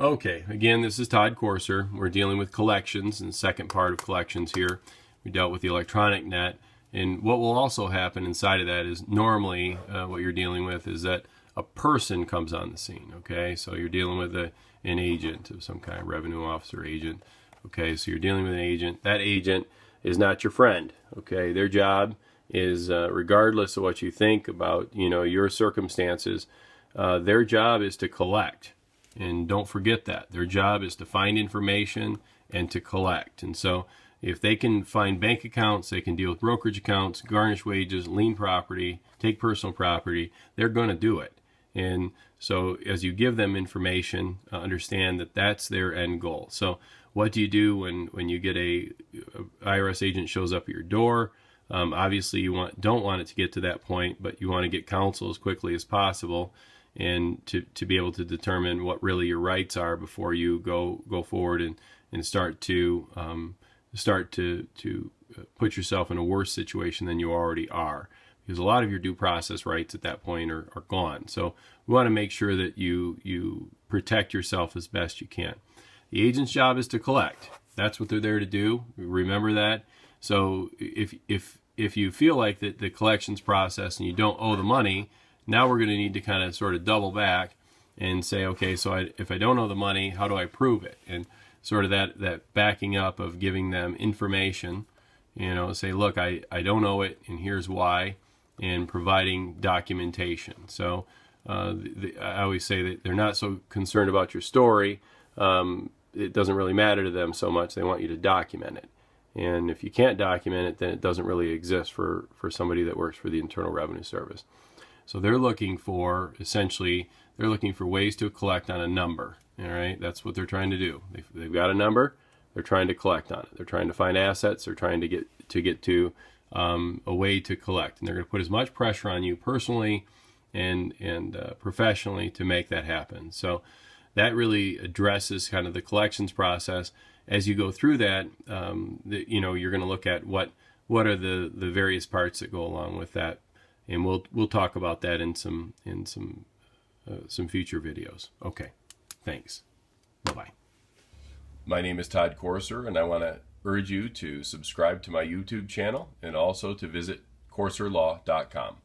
Okay, again, this is Todd Corser. We're dealing with collections, and the second part of collections here. We dealt with the electronic net, and what will also happen inside of that is normally what you're dealing with is that a person comes on the scene, okay? So you're dealing with an agent of some kind, revenue officer, agent, okay? So you're dealing with an agent. That agent is not your friend, okay? Their job is, regardless of what you think about, your circumstances, their job is to collect. And don't forget that. Their job is to find information and to collect. And so if they can find bank accounts, they can deal with brokerage accounts, garnish wages, lien property, take personal property, they're going to do it. And so as you give them information, understand that that's their end goal. So what do you do when you get a IRS agent shows up at your door? Obviously you don't want it to get to that point, but you want to get counsel as quickly as possible, and to be able to determine what really your rights are before you go forward and start to put yourself in a worse situation than you already are, because a lot of your due process rights at that point are gone. So we want to make sure that you protect yourself as best you can. The agent's job is to collect. That's what they're there to do. Remember that. So if you feel like that the collections process and you don't owe the money, now we're going to need to kind of sort of double back and say, okay, so if I don't owe the money, how do I prove it? And sort of that backing up of giving them information, say, look, I don't owe it, and here's why, and providing documentation. So I always say that they're not so concerned about your story. It doesn't really matter to them so much. They want you to document it. And if you can't document it, then it doesn't really exist for somebody that works for the Internal Revenue Service. So they're looking for, essentially, they're looking for ways to collect on a number. All right, that's what they're trying to do. They've got a number, they're trying to collect on it. They're trying to find assets. They're trying to get to a way to collect, and they're going to put as much pressure on you personally and professionally to make that happen. So that really addresses kind of the collections process. As you go through that, you're going to look at what are the various parts that go along with that. And we'll talk about that in some future videos. Okay, thanks. Bye-bye. My name is Todd Corser, and I want to urge you to subscribe to my YouTube channel and also to visit corserlaw.com.